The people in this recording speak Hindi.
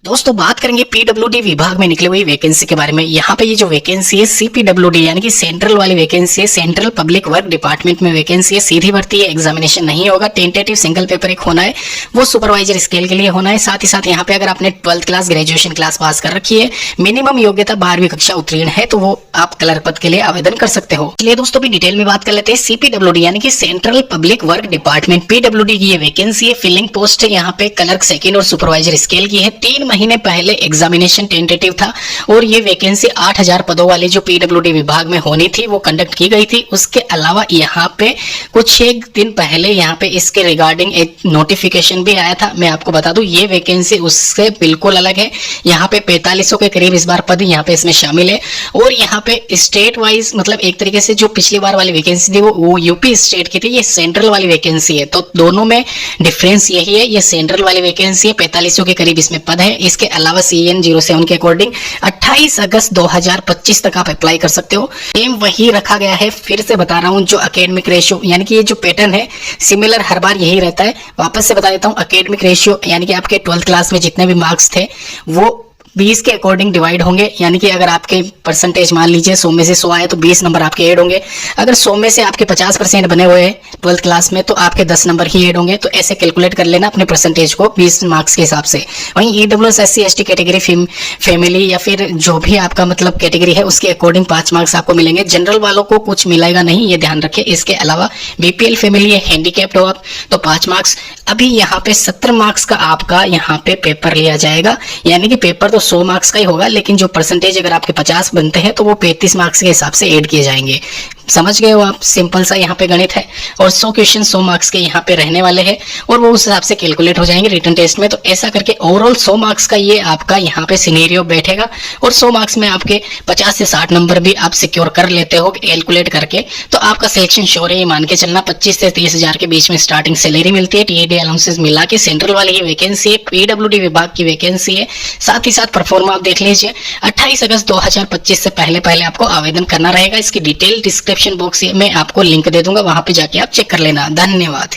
दोस्तों बात करेंगे पीडब्ल्यूडी विभाग में निकली हुई वैकेंसी के बारे में। यहाँ पे ये जो वैकेंसी है सीपीडब्ल्यूडी यानी कि सेंट्रल वाली वैकेंसी है, सेंट्रल पब्लिक वर्क डिपार्टमेंट में वैकेंसी है। सीधी भर्ती है, एग्जामिनेशन नहीं होगा, टेंटेटिव सिंगल पेपर एक होना है, वो सुपरवाइजर स्केल के लिए होना है। साथ ही साथ यहाँ पे अगर आपने 12th class graduation class pass कर रखी है, मिनिमम योग्यता 12वीं कक्षा उत्तीर्ण है, तो वो आप क्लर्क पद के लिए आवेदन कर सकते हो। चलिए दोस्तों भी डिटेल में बात कर लेते हैं। सीपीडब्ल्यूडी यानी कि central public work department PWD की ये वैकेंसी है। फिलिंग पोस्ट है यहाँ पे क्लर्क सेकेंड और सुपरवाइजर स्केल की है। 3 महीने पहले एग्जामिनेशन टेंटेटिव था और ये वैकेंसी 8000 पदों वाली जो पीडब्ल्यूडी विभाग में होनी थी वो कंडक्ट की गई थी। उसके अलावा यहाँ पे कुछ एक दिन पहले यहाँ पे इसके रिगार्डिंग एक नोटिफिकेशन भी आया था। मैं आपको बता दूं ये वैकेंसी उससे बिल्कुल अलग है। यहाँ पे 4500 के करीब इस बार पद यहाँ पे इसमें शामिल है और यहाँ पे स्टेट वाइज मतलब एक तरीके से जो पिछली बार वाली वैकेंसी थी वो यूपी स्टेट की थी, ये सेंट्रल वाली वैकेंसी है। तो दोनों में डिफरेंस यही है, ये सेंट्रल वाली वैकेंसी है, 4500 के करीब इसमें पद है। इसके अलावा CN 07 के अकॉर्डिंग 28 अगस्त 2025 तक आप अप्लाई कर सकते हो। सेम वही रखा गया है, फिर से बता रहा हूं, जो एकेडमिक रेशियो यानी कि ये जो पैटर्न है सिमिलर हर बार यही रहता है। वापस से बता देता हूं, एकेडमिक रेशियो यानी कि आपके 12th क्लास में जितने भी मार्क्स थे वो 20 के अकॉर्डिंग डिवाइड होंगे। यानी कि अगर आपके परसेंटेज मान लीजिए 100 में से 100 आए तो 20 नंबर आपके ऐड होंगे। अगर 100 में से आपके 50% बने हुए हैं 12th क्लास में तो आपके 10 नंबर ही ऐड होंगे। तो ऐसे कैलकुलेट कर लेना अपने परसेंटेज को 20 मार्क्स के हिसाब से। वहीं EWS SC ST category family या फिर जो भी आपका मतलब कैटेगरी है उसके अकॉर्डिंग 5 मार्क्स आपको मिलेंगे। जनरल वालों को कुछ मिलेगा नहीं, ये ध्यान रखें। इसके अलावा BPL फैमिली है, हैंडीकैप्ड हो आप तो 5 मार्क्स। अभी यहाँ पे 70 मार्क्स का आपका यहाँ पे पेपर लिया जाएगा, यानी कि पेपर तो 100 मार्क्स का ही होगा, लेकिन जो परसेंटेज अगर आपके 50 बनते हैं तो वो 35 मार्क्स के हिसाब से ऐड किए जाएंगे। समझ गए हो आप, सिंपल सा यहाँ पे गणित है। और 100 क्वेश्चन 100 मार्क्स के यहाँ पे रहने वाले हैं और वो उस हिसाब से कैलकुलेट हो जाएंगे रिटन टेस्ट में। तो ऐसा करके ओवरऑल 100 मार्क्स का ये आपका यहाँ पे सिनेरियो बैठेगा और 100 मार्क्स में आपके 50 से 60 नंबर भी आप सिक्योर कर लेते हो कैलकुलेट करके, तो आपका सिलेक्शन श्योर है। ये मान के चलना 25 से 30 हजार के बीच में स्टार्टिंग सैलरी मिलती है। TAD अलाउंसेस मिला के सेंट्रल वाली ही वैकेंसी है, पीडब्ल्यूडी विभाग की वैकेंसी है। साथ ही साथ परफॉर्मा आप देख लीजिए, 28 अगस्त 2025 से पहले पहले आपको आवेदन करना रहेगा। इसकी डिटेल डिस्क्रिप्शन बॉक्स में आपको लिंक दे दूंगा, वहां पे जाके आप चेक कर लेना। धन्यवाद।